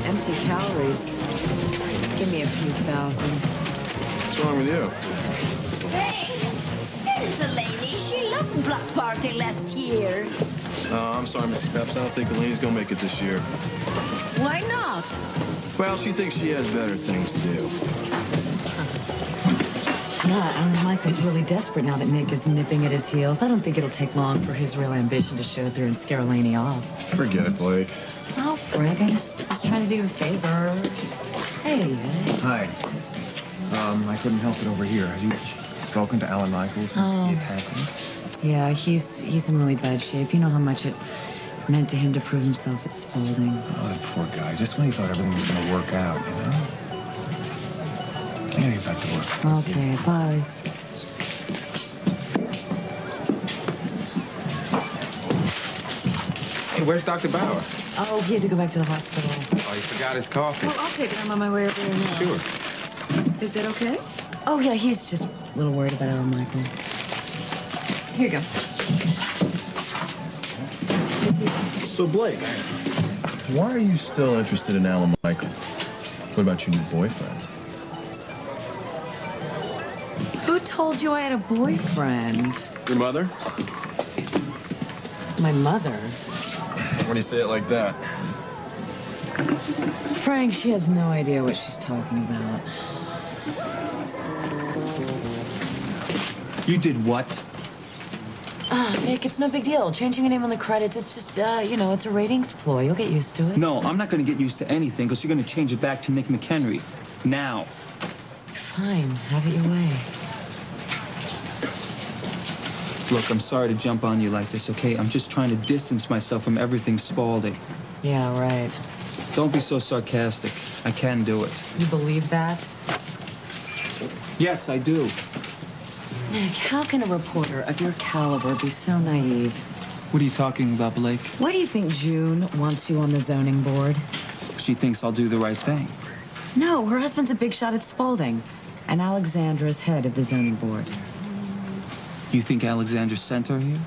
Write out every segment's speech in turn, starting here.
empty calories. Give me a few thousand. What's wrong with you? Hey, there's the lady. She loved block party last year. Oh, I'm sorry, Mrs. Pepps. I don't think Elaine's gonna make it this year. Why not? Well, she thinks she has better things to do. Yeah, Michael's really desperate now that Nick is nipping at his heels. I don't think it'll take long for his real ambition to show through and scare Elaine off. Forget it, Blake. Oh, Frank, I just trying to do you a favor. Hey. Hi. I couldn't help it over here. Have you spoken to Alan Michaels since it happened? Yeah, he's in really bad shape. You know how much it meant to him to prove himself at Spaulding. Oh, that poor guy. Just when he thought everything was going to work out, you know? I gotta get back to work. Okay, bye. Hey, where's Dr. Bauer? Oh, he had to go back to the hospital. Oh, he forgot his coffee. Well, I'll take it. I'm on my way over there now. Sure. Is that okay? Oh, yeah, he's just a little worried about Alan Michael. Here you go. So, Blake, why are you still interested in Alan Michael? What about your new boyfriend? Who told you I had a boyfriend? Your mother? My mother? When do you say it like that? Frank, she has no idea what she's talking about. You did what? Nick, it's no big deal. Changing your name on the credits, it's just, you know, it's a ratings ploy. You'll get used to it. No, I'm not going to get used to anything because you're going to change it back to Nick McHenry. Now. Fine, have it your way. Look, I'm sorry to jump on you like this, okay? I'm just trying to distance myself from everything Spaulding. Yeah, right. Don't be so sarcastic. I can do it. You believe that? Yes, I do. Nick, how can a reporter of your caliber be so naive? What are you talking about, Blake? Why do you think June wants you on the zoning board? She thinks I'll do the right thing. No, her husband's a big shot at Spaulding, and Alexandra's head of the zoning board. You think Alexandra sent her here?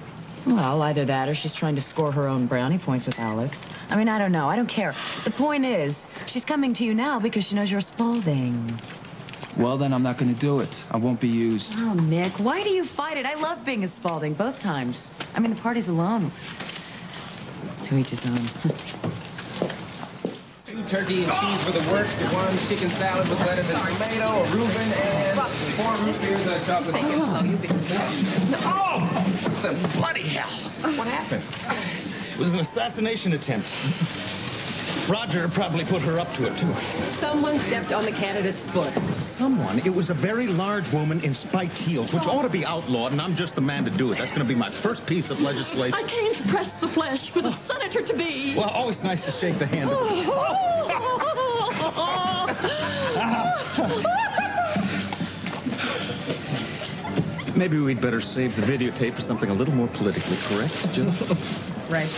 Well, either that or she's trying to score her own brownie points with Alex. I mean, I don't know. I don't care. The point is, she's coming to you now because she knows you're Spaulding. Well, then I'm not going to do it. I won't be used. Oh, Nick, why do you fight it? I love being a Spaulding both times. I mean, the party's alone. To each his own. 2 turkey and cheese for the works, 1 chicken salad with lettuce and tomato, a Reuben, and 4 root beers and a chocolate. Oh, the bloody hell. What happened? It was an assassination attempt. Roger probably put her up to it, too. Someone stepped on the candidate's foot. Someone? It was a very large woman in spiked heels, which ought to be outlawed, and I'm just the man to do it. That's going to be my first piece of legislation. I came to press the flesh for the senator to be. Well, always nice to shake the hand of... Maybe we'd better save the videotape for something a little more politically correct, Jill. Right.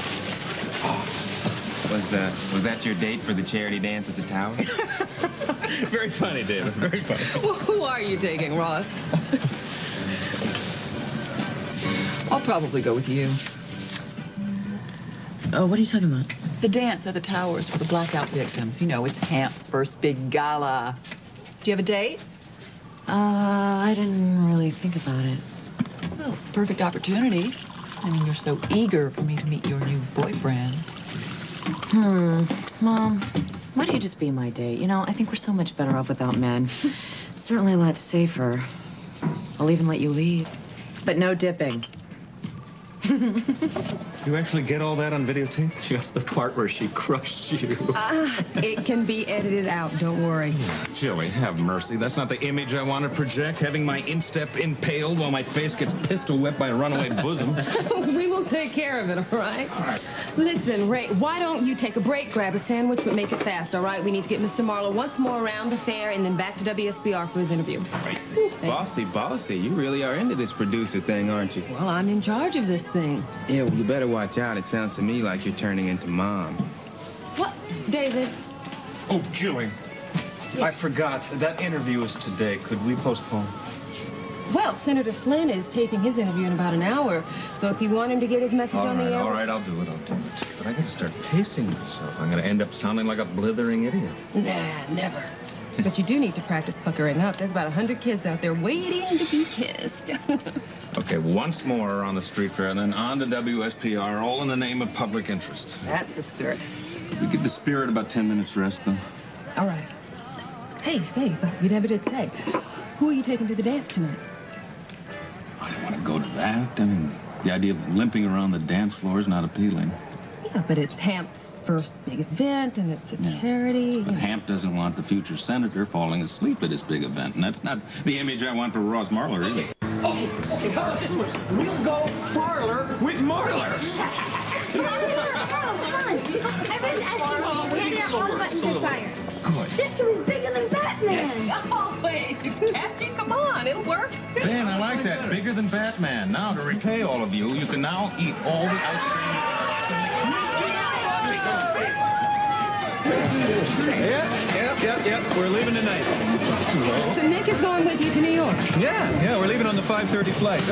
Was that your date for the charity dance at the tower? Very funny, David. Very funny. Well, who are you taking, Ross? I'll probably go with you. Oh, what are you talking about? The dance at the towers for the blackout victims. You know, it's Hamp's first big gala. Do you have a date? I didn't really think about it. Well, it's the perfect opportunity. I mean, you're so eager for me to meet your new boyfriend. Mom, why don't you just be my date? You know, I think we're so much better off without men. Certainly a lot safer. I'll even let you lead. But no dipping. You actually get all that on videotape? Just the part where she crushed you. It can be edited out, don't worry. Joey, have mercy. That's not the image I want to project, having my instep impaled while my face gets pistol whipped by a runaway bosom. We will take care of it, all right? All right. Listen, Ray, why don't you take a break, grab a sandwich, but make it fast, all right? We need to get Mr. Marler once more around the fair and then back to WSBR for his interview. Right. Bossy, you really are into this producer thing, aren't you? Well, I'm in charge of this thing. Yeah, well, you better watch out. It sounds to me like you're turning into Mom. What? David? Oh, Joey. I forgot. That interview is today. Could we postpone? Well, Senator Flynn is taping his interview in about an hour, so if you want him to get his message on the air... All right, I'll do it. But I gotta start pacing myself. I'm gonna end up sounding like a blithering idiot. Nah, never. But you do need to practice puckering up. There's about 100 kids out there waiting to be kissed. Okay, once more on the street fair, and then on to WSPR, all in the name of public interest. That's the spirit. We give the spirit about 10 minutes rest, though. All right. Hey, say, you never did say. Who are you taking to the dance tonight? I don't want to go to that. I mean, the idea of limping around the dance floor is not appealing. Yeah, but it's Hamp's first big event, and it's a charity. But Hamp doesn't want the future senator falling asleep at his big event, and that's not the image I want for Ross Marler, is it? Okay, how about this one? We'll go Marler with Marler. Come on. Everyone's asking me to hand out all the buttons and fires. Good. This can be bigger than Batman. Oh, wait, it's catchy. Come on, it'll work. Dan, I like that. Bigger than Batman. Now, to repay all of you, you can now eat all the ice cream. Yep. We're leaving tonight. So Nick is going with you to New York? Yeah, we're leaving on the 5:30 flight.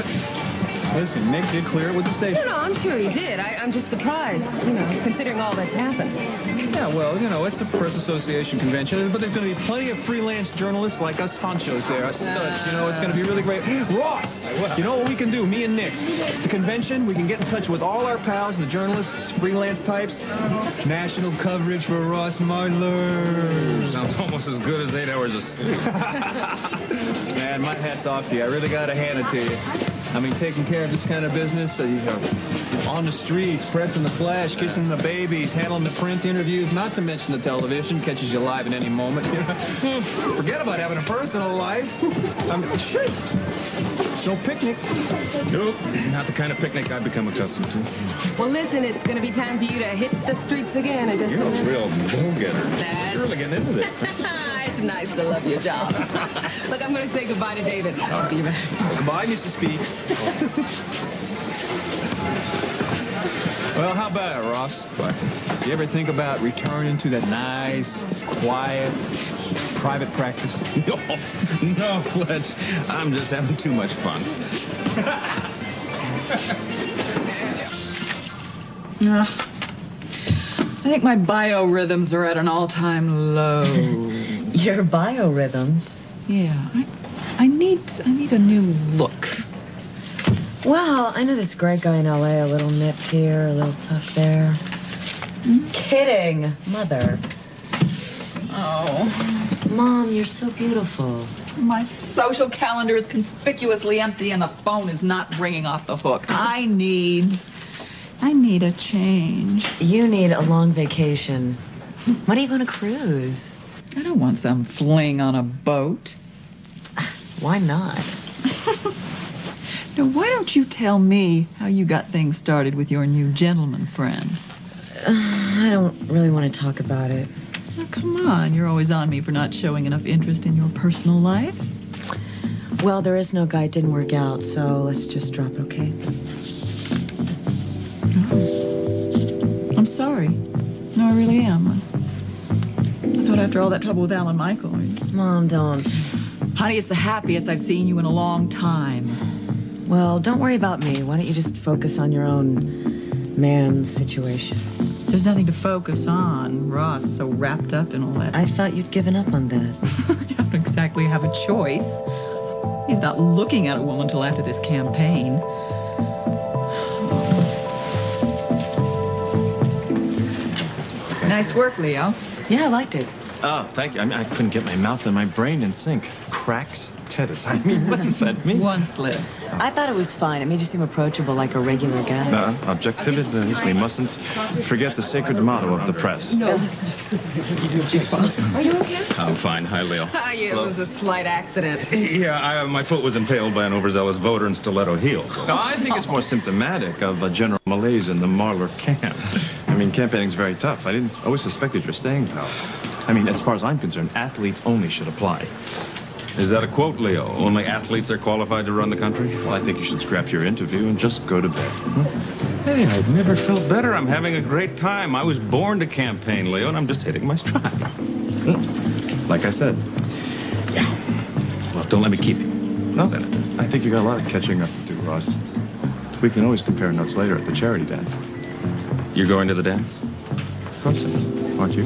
Listen, Nick did clear it with the station. No, I'm sure he did. I'm just surprised, considering all that's happened. Yeah, well, it's a press association convention, but there's going to be plenty of freelance journalists like us honchos there, us studs. It's going to be really great. Ross, you know what we can do, me and Nick? The convention, we can get in touch with all our pals, the journalists, freelance types. National coverage for Ross Marler. Sounds almost as good as 8 hours of sleep. Man, my hat's off to you. I really got to hand it to you. I mean, taking care of this kind of business, on the streets, pressing the flash, kissing the babies, handling the print interviews, not to mention the television, catches you live at any moment. Forget about having a personal life. Shit. No picnic. Nope, not the kind of picnic I've become accustomed to. Well, listen, it's going to be time for you to hit the streets again in just a You're a minute. real go-getter. You're really getting into this. It's nice to love your job. Look, I'm going to say goodbye to David. I'll be back. Goodbye, Mrs. Speaks. Well, how about it, Ross? What? Do you ever think about returning to that nice, quiet, private practice? No, Fletch. I'm just having too much fun. I think my biorhythms are at an all-time low. Your biorhythms? Yeah, I need a new look. Well, I know this great guy in L.A., a little nip here, a little tuck there. Kidding, Mother. Oh. Mom, you're so beautiful. My social calendar is conspicuously empty and the phone is not ringing off the hook. I need a change. You need a long vacation. When are you going to cruise? I don't want some fling on a boat. Why not? Now, why don't you tell me how you got things started with your new gentleman friend? I don't really want to talk about it. Oh, come on. You're always on me for not showing enough interest in your personal life. Well, there is no guy. It didn't work out, so let's just drop it, okay? Oh. I'm sorry. No, I really am. I thought after all that trouble with Alan Michael... Mom, don't. Honey, it's the happiest I've seen you in a long time. Well, don't worry about me. Why don't you just focus on your own man situation? There's nothing to focus on. Ross is so wrapped up in all that. I thought you'd given up on that. You don't exactly have a choice. He's not looking at a woman till after this campaign. Nice work, Leo. Yeah, I liked it. Oh, thank you. I mean, I couldn't get my mouth and my brain in sync. Cracks, tennis. I mean, what does that mean? One slip. I thought it was fine. It made you seem approachable like a regular guy. No, objectivity, we mustn't forget the sacred motto of the press. No. Are you okay? I'm fine. Hi, Leo. Hi, it was a slight accident. Yeah, my foot was impaled by an overzealous voter in stiletto heels. No, I think it's more symptomatic of a general malaise in the Marler camp. I mean, campaigning's very tough. I always suspected your staying power. I mean, as far as I'm concerned, athletes only should apply. Is that a quote, Leo? Only athletes are qualified to run the country? Well, I think you should scrap your interview and just go to bed. Hey, I've never felt better. I'm having a great time. I was born to campaign, Leo, and I'm just hitting my stride. Like I said. Yeah. Well, don't let me keep you. No, Senator. I think you got a lot of catching up to do, Ross. We can always compare notes later at the charity dance. You're going to the dance? Of course I am. Aren't you?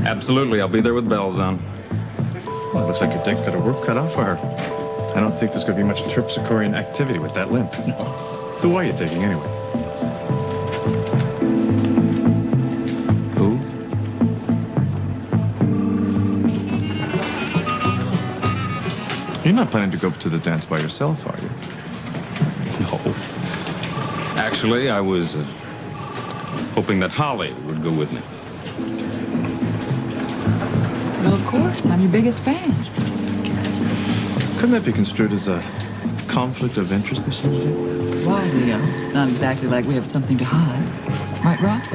Absolutely. I'll be there with bells on. Well, it looks like your dick got her work cut out for her. I don't think there's going to be much terpsichorean activity with that limp. No. Who are you taking, anyway? Who? You're not planning to go to the dance by yourself, are you? No. Actually, I was hoping that Holly would go with me. Well, of course. I'm your biggest fan. Couldn't that be construed as a conflict of interest or something? Why, Leo? It's not exactly like we have something to hide. Right, Ross?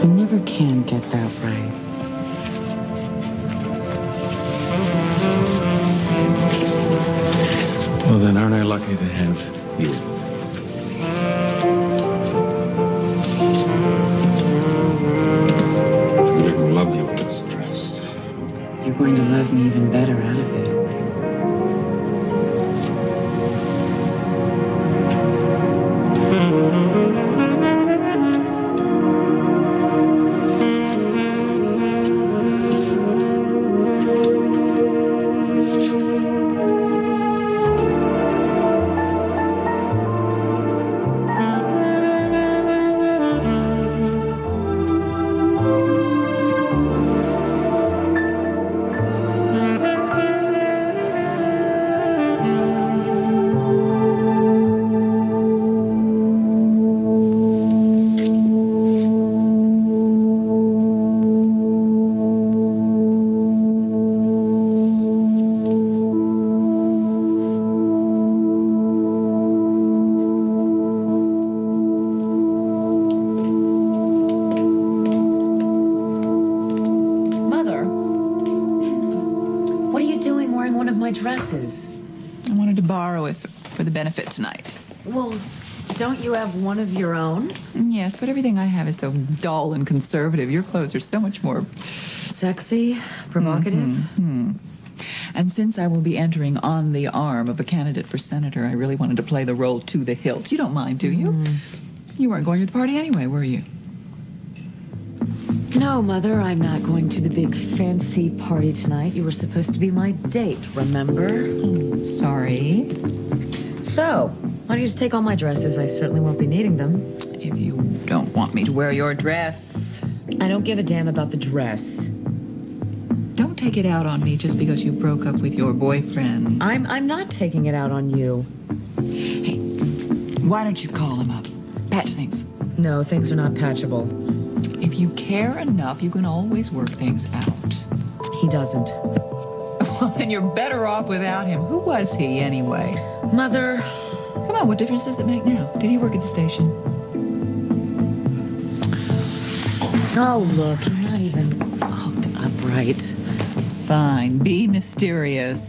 You never can get that right. Well, then aren't I lucky to have you? I'm going to love you in this dress. You're going to love me even better out of it. Dresses. I wanted to borrow it for the benefit tonight. Well, don't you have one of your own? Yes, but everything I have is so dull and conservative. Your clothes are so much more... Sexy, provocative. Mm-hmm. And since I will be entering on the arm of a candidate for senator, I really wanted to play the role to the hilt. You don't mind, do you? You weren't going to the party anyway, were you? No, Mother, I'm not going to the big fancy party tonight. You were supposed to be my date, remember? Sorry. So, why don't you just take all my dresses? I certainly won't be needing them. If you don't want me to wear your dress... I don't give a damn about the dress. Don't take it out on me just because you broke up with your boyfriend. I'm not taking it out on you. Hey, why don't you call him up? Patch things. No, things are not patchable. If you care enough, you can always work things out. He doesn't. Well, then you're better off without him. Who was he, anyway? Mother. Come on, what difference does it make now? Did he work at the station? Oh, look, you're not even hooked up right. Fine, be mysterious.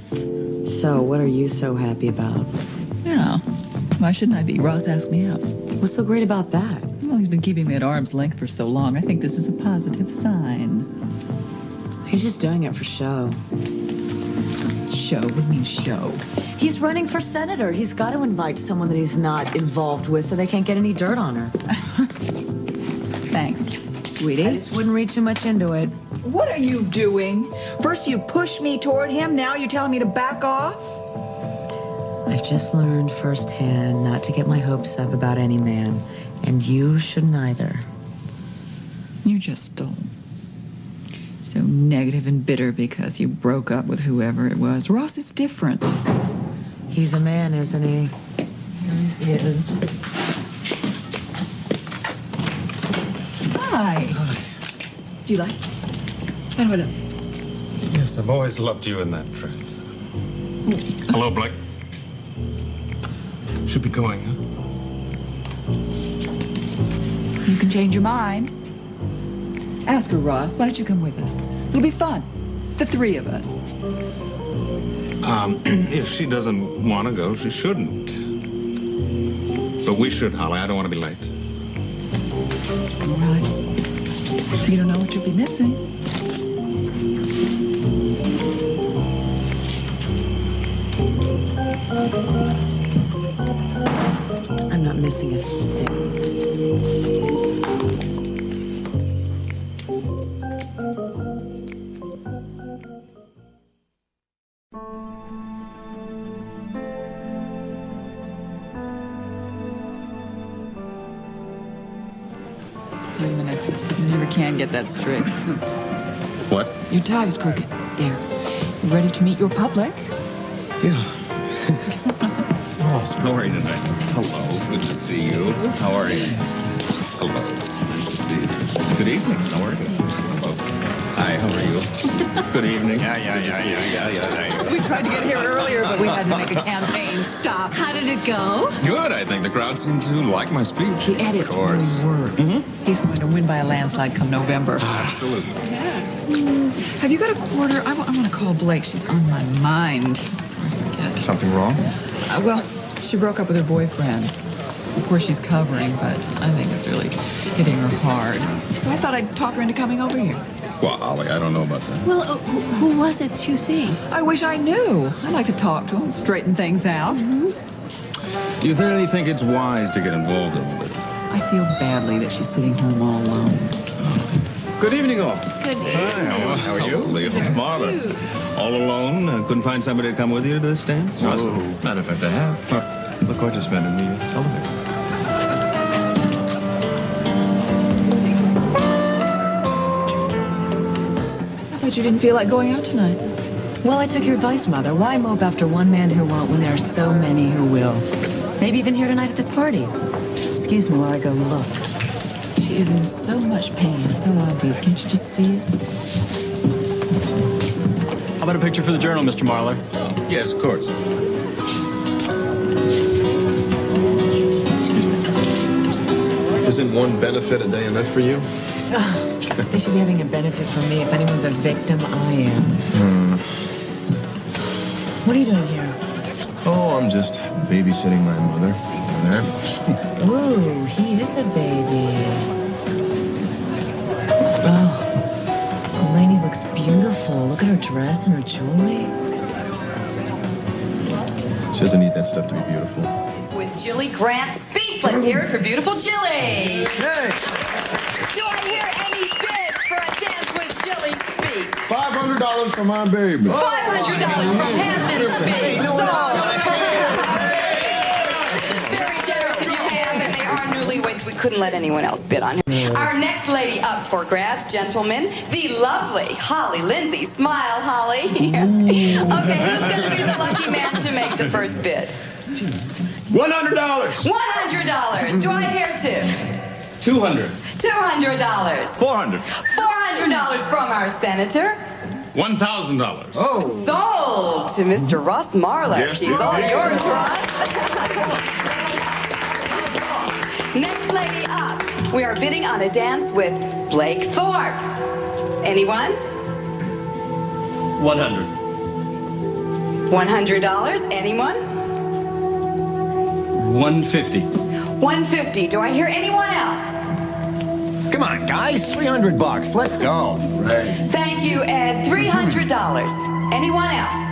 So, what are you so happy about? Yeah. Why shouldn't I be? Ross asked me out. What's so great about that? Well, he's been keeping me at arm's length for so long. I think this is a positive sign. He's just doing it for show. Show? What do you mean, show? He's running for senator. He's got to invite someone that he's not involved with so they can't get any dirt on her. Thanks, sweetie. I just wouldn't read too much into it. What are you doing? First you push me toward him, now you're telling me to back off? I've just learned firsthand not to get my hopes up about any man, and you shouldn't either. You just don't. So negative and bitter because you broke up with whoever it was. Ross is different. He's a man, isn't he? He is. Hi. Do you like it? How do I look? Yes, I've always loved you in that dress. Hello, Blake. Should be going, huh? You can change your mind. Ask her, Ross. Why don't you come with us? It'll be fun. The three of us. If she doesn't want to go, she shouldn't. But we should, Holly. I don't want to be late. All right. You don't know what you'll be missing. I'm not missing a thing. Wait a minute. You never can get that straight. What? Your tie's crooked. There. You ready to meet your public? Yeah. Ross, how are you tonight? Hello. Good to see you. How are you? Hello. Nice to see you. Good evening. How are you? Hello. Hi, how are you? Good evening. Yeah. We tried to get here earlier, but we had to make a campaign stop. How did it go? Good. I think the crowd seemed to like my speech. The edits really work. He's going to win by a landslide come November. Absolutely. Have you got a quarter? I want to call Blake. She's on my mind. I forget. Something wrong? Well, she broke up with her boyfriend. Of course, she's covering, but I think it's really hitting her hard. So I thought I'd talk her into coming over here. Well, Ollie, I don't know about that. Well, who was it you see? I wish I knew. I'd like to talk to him, straighten things out. Do you really think it's wise to get involved in this? I feel badly that she's sitting home all alone. Good evening, all. Good evening. Hi, how are you? Marler. All alone? Couldn't find somebody to come with you to this dance? Oh, matter of fact, I have. Look what I just met in the elevator. I thought you didn't feel like going out tonight. Well, I took your advice, Mother. Why mope after one man who won't when there are so many who will? Maybe even here tonight at this party. Excuse me while I go look. She is in so much pain. It's so obvious. Can't you just see it? How about a picture for the journal, Mr. Marler? Yes, of course. Isn't one benefit a day enough for you? They should be having a benefit from me. If anyone's a victim, I am. What are you doing here? Oh, I'm just babysitting my mother. Ooh, he is a baby. Oh, Lainey looks beautiful. Look at her dress and her jewelry. She doesn't need that stuff to be beautiful. With Jilly Grant Speaks. Let's hear it for beautiful Jilly. Hey, Do I hear any bids for a dance with Jilly Speaks? $500 for my baby. $500 from Hampton Speaks. Very generous of you, Ham, and they are newlyweds. We couldn't let anyone else bid on him. Our next lady up for grabs, gentlemen, the lovely Holly Lindsay. Smile, Holly. Okay, who's going to be the lucky man to make the first bid? $100. $100. Do I hear two? $200. $200. $400. $400 from our senator. $1,000. Oh. Sold to Mr. Ross Marler. Yes, She's all yours, Ross. Next lady up. We are bidding on a dance with Blake Thorpe. Anyone? $100. $100. Anyone? $150. $150. Do I hear anyone else? Come on, guys. $300. Let's go. Right. Thank you, Ed. $300. Anyone else?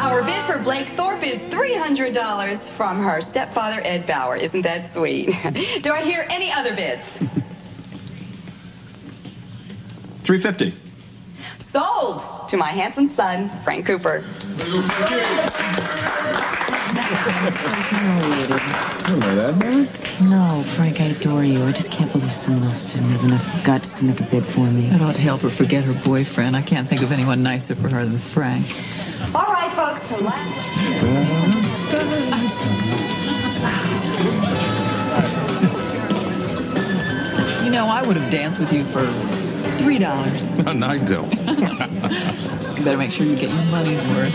Our bid for Blake Thorpe is $300 from her stepfather, Ed Bauer. Isn't that sweet? Do I hear any other bids? $350. Sold to my handsome son, Frank Cooper. Humiliated. You know that, man? No, Frank, I adore you. I just can't believe someone else didn't have enough guts to make a bid for me. That ought to help her forget her boyfriend. I can't think of anyone nicer for her than Frank. All right, folks. The last... You know, I would have danced with you for $3. No, I don't. You better make sure you get your money's worth.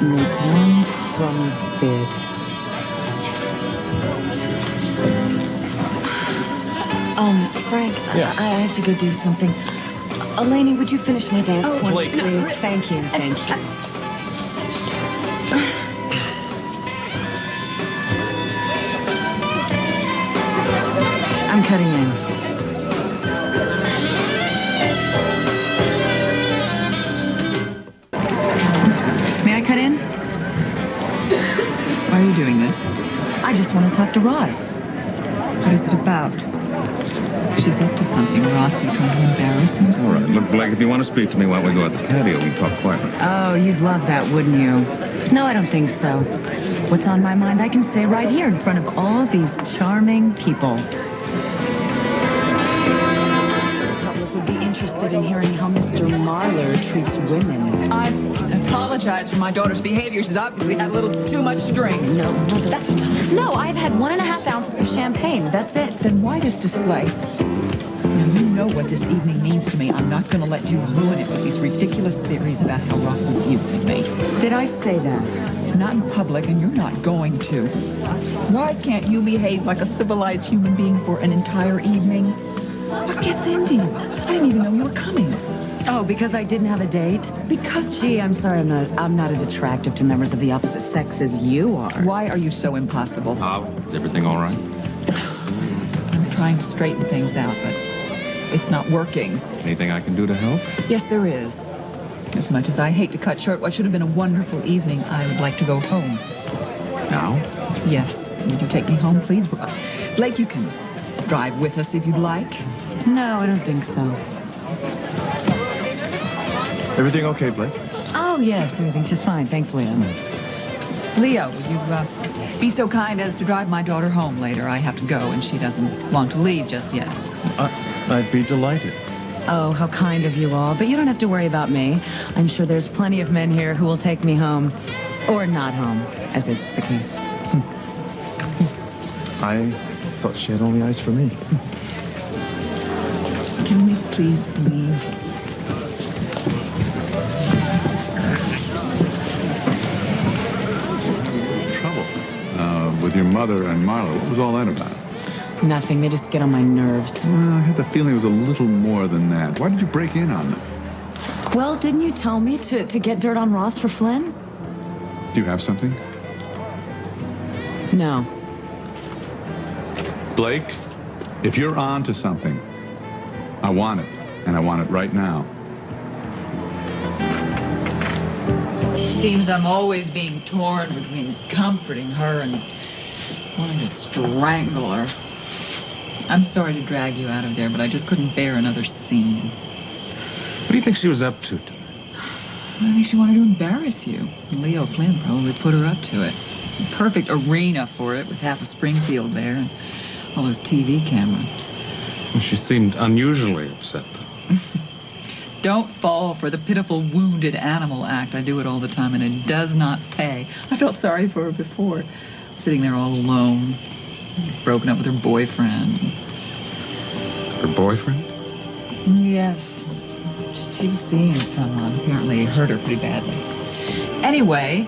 Make one slummy bid. Frank, Yes. I have to go do something. Eleni, would you finish my dance for me, Blake. please? Thank you, thank you. I'm cutting in. May I cut in? Why are you doing this? I just want to talk to Ross. What is it about? She's up to something, Ross. You're trying to embarrass him. All right. Look, Blake, if you want to speak to me, why don't we go out the patio and talk quietly? Oh, you'd love that, wouldn't you? No, I don't think so. What's on my mind, I can say right here in front of all these charming people. The public would be interested in hearing how Mr. Marler treats women. I apologize for my daughter's behavior. She's obviously had a little too much to drink. No, I've had 1.5 ounces of champagne. That's it. Then why this display? Now, you know what this evening means to me. I'm not going to let you ruin it with these ridiculous theories about how Ross is using me. Did I say that? Not in public, and you're not going to. Why can't you behave like a civilized human being for an entire evening? What gets into you? I didn't even know you were coming. Oh, because I didn't have a date? Because, Gee, I'm sorry, I'm not as attractive to members of the opposite sex as you are. why are you so impossible? How? Is everything all right? I'm trying to straighten things out, but it's not working. Anything I can do to help? Yes, there is. As much as I hate to cut short what should have been a wonderful evening, I would like to go home. Now? Yes. Would you take me home, please? Blake, you can drive with us if you'd like. No, I don't think so. Everything okay, Blake? Oh, yes, everything's just fine. Thanks, Leo. Leo, would you be so kind as to drive my daughter home later? I have to go, and she doesn't want to leave just yet. I'd be delighted. Oh, how kind of you all. But you don't have to worry about me. I'm sure there's plenty of men here who will take me home. Or not home, as is the case. I thought she had only eyes for me. Can we please leave? Trouble with your mother and Marlo. What was all that about? Nothing. They just get on my nerves. Well, I had the feeling it was a little more than that. Why did you break in on them? Well, didn't you tell me to get dirt on Ross for Flynn? Do you have something? No. Blake, if you're on to something, I want it. And I want it right now. Seems I'm always being torn between comforting her and wanting to strangle her. I'm sorry to drag you out of there, but I just couldn't bear another scene. What do you think she was up to? I think she wanted to embarrass you. Leo Flynn probably put her up to it. The perfect arena for it, with half of Springfield there and all those TV cameras. Well, she seemed unusually upset, though. Don't fall for the pitiful wounded animal act. I do it all the time, and it does not pay. I felt sorry for her before, sitting there all alone, broken up with her boyfriend. Her boyfriend? Yes. She was seeing someone. Apparently he hurt her pretty badly. Anyway,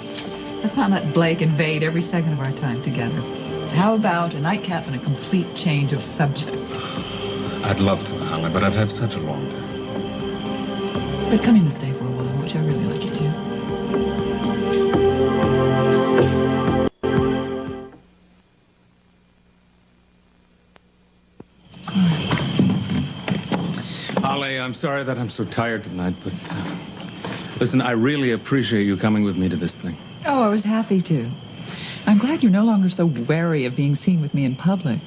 let's not let Blake invade every second of our time together. How about a nightcap and a complete change of subject? I'd love to, Holly, but I've had such a long day. But come in and stay for a while, which I really like you to. Holly, I'm sorry that I'm so tired tonight, but listen, I really appreciate you coming with me to this thing. Oh, I was happy to. I'm glad you're no longer so wary of being seen with me in public.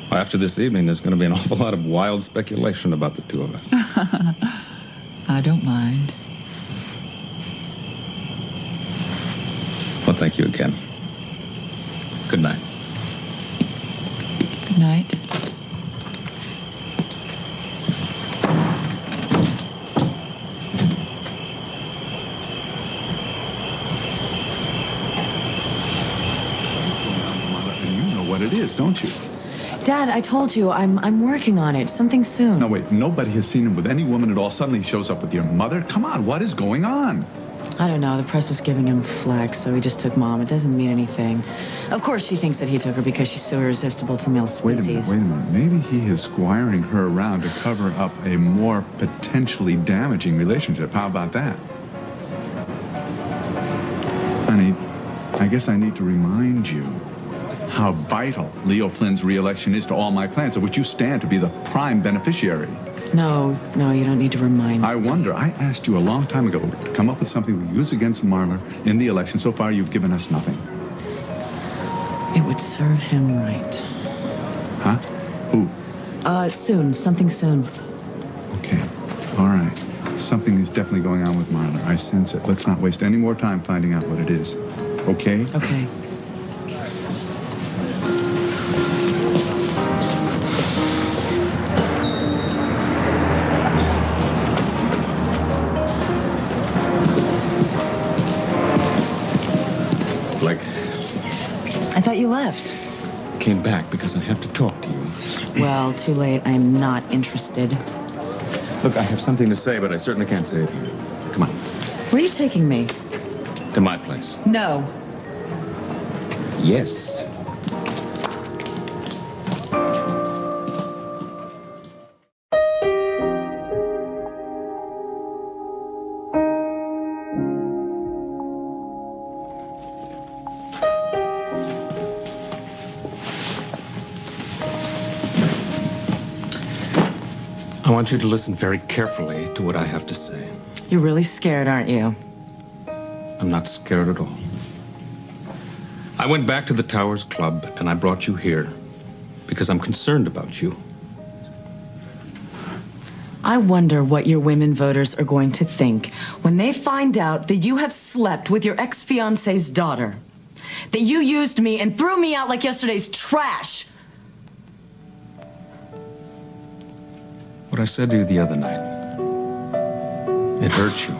Well, after this evening, there's going to be an awful lot of wild speculation about the two of us. I don't mind. Well, thank you again. Good night. Good night. And you know what it is, don't you? Dad, I told you, I'm working on it. Something soon. No, wait, nobody has seen him with any woman at all. Suddenly he shows up with your mother? Come on, what is going on? I don't know. The press was giving him flack, so he just took Mom. It doesn't mean anything. Of course, she thinks that he took her because she's so irresistible to male species. Wait a minute. Maybe he is squiring her around to cover up a more potentially damaging relationship. How about that? Honey, I guess I need to remind you how vital Leo Flynn's re-election is to all my plans, of which you stand to be the prime beneficiary. No, you don't need to remind me. I wonder, I asked you a long time ago to come up with something we use against Marler in the election. So far, you've given us nothing. It would serve him right. Huh? Who? Soon. Something soon. Okay. All right. Something is definitely going on with Marler. I sense it. Let's not waste any more time finding out what it is. Okay? Okay. Blake, I thought you left. came back because I have to talk to you. Well, too late. I'm not interested. Look, I have something to say, but I certainly can't say it here. Come on. Where are you taking me? To my place. No. Yes. I want you to listen very carefully to what I have to say. You're really scared, aren't you? I'm not scared at all. I went back to the Towers Club, and I brought you here because I'm concerned about you. I wonder what your women voters are going to think when they find out that you have slept with your ex-fiance's daughter. That you used me and threw me out like yesterday's trash. What I said to you the other night, it hurt you.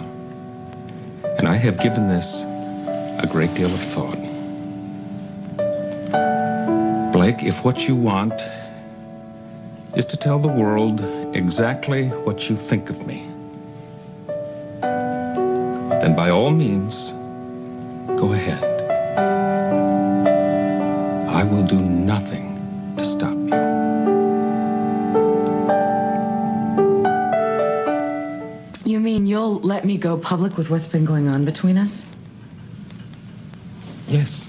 And I have given this a great deal of thought. Blake, if what you want is to tell the world exactly what you think of me, then by all means, go ahead. I will do nothing to stop you. You mean you'll let me go public with what's been going on between us? Yes.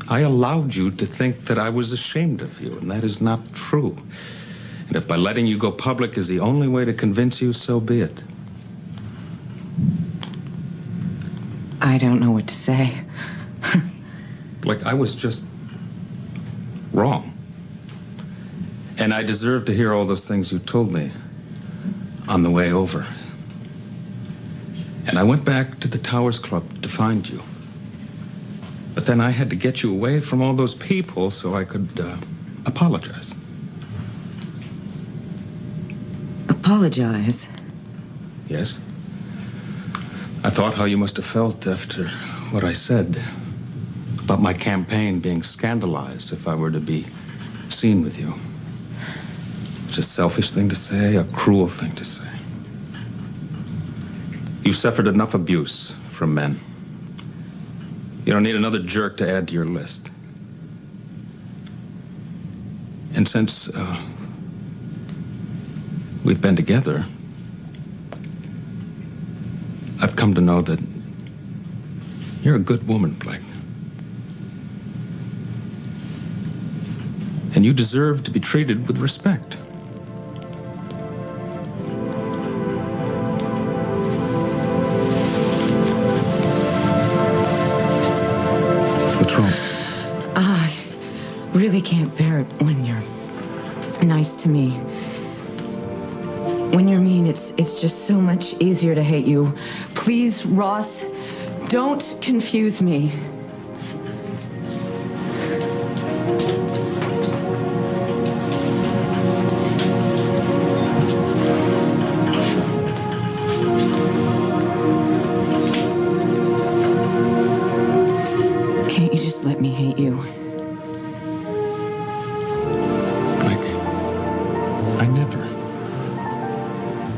I allowed you to think that I was ashamed of you, and that is not true. And if by letting you go public is the only way to convince you, so be it. I don't know what to say. Like, I was just wrong. And I deserve to hear all those things you told me on the way over. And I went back to the Towers Club to find you. But then I had to get you away from all those people so I could apologize. Apologize? Yes. I thought how you must have felt after what I said about my campaign being scandalized if I were to be seen with you. It's a selfish thing to say, a cruel thing to say. You've suffered enough abuse from men. You don't need another jerk to add to your list. And since we've been together, I've come to know that you're a good woman, Blake. And you deserve to be treated with respect. What's wrong? I really can't bear it when you're nice to me. When you're mean, it's just so much easier to hate you. Please, Ross, don't confuse me. Can't you just let me hate you? Blake, I never,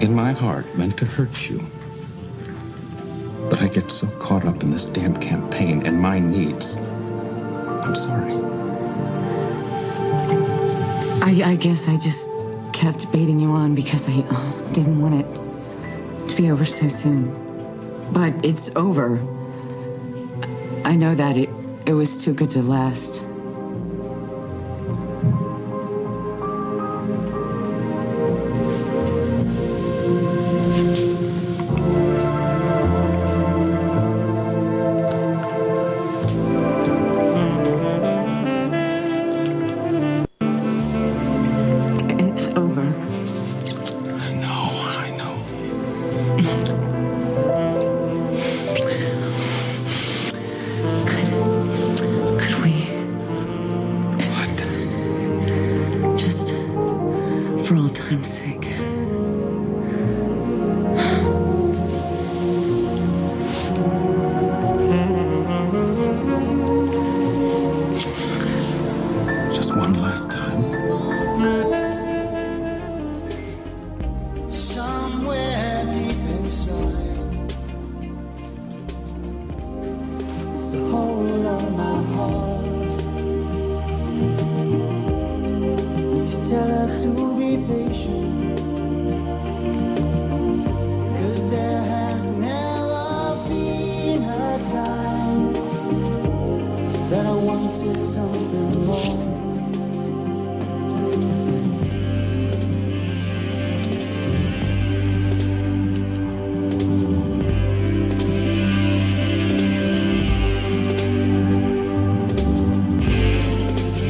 in my heart, meant to hurt you. But get so caught up in this damn campaign and my needs. I'm sorry. I guess I just kept baiting you on because I didn't want it to be over so soon. But it's over. I know that it was too good to last. For all time's sake. Just one last time. Somewhere deep inside, the whole of my heart. Please tell her to be patient, 'cause there has never been a time that I wanted something more.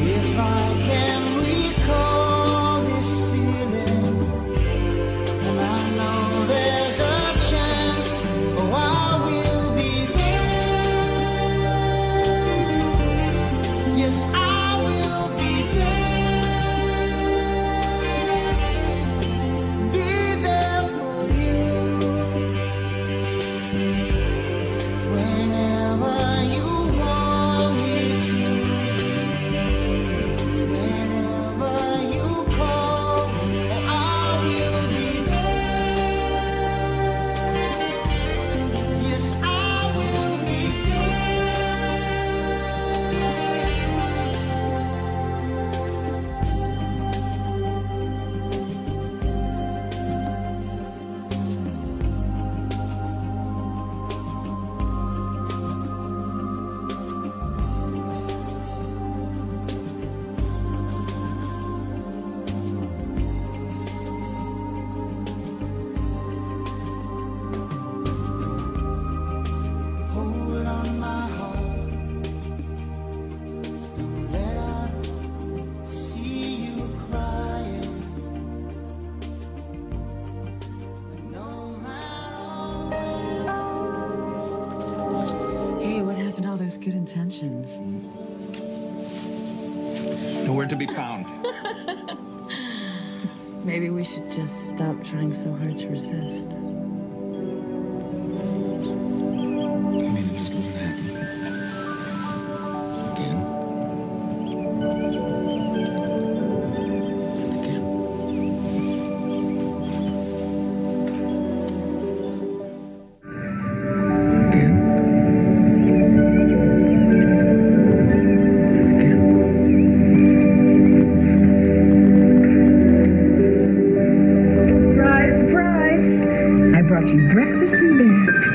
If I can recall this feeling, and I know there's a chance, oh, I will be there. Yes, I will be there. Be there for you whenever you want me to. Whenever you call, oh, I will be there. Yes, I will be hold on my heart. Don't let her see you crying. No matter Hey, what happened to all those good intentions? Nowhere to be found. Maybe we should just stop trying so hard to resist. I mean, it just doesn't happen. Again. And again. Again. Surprise, surprise. I brought you breakfast in bed.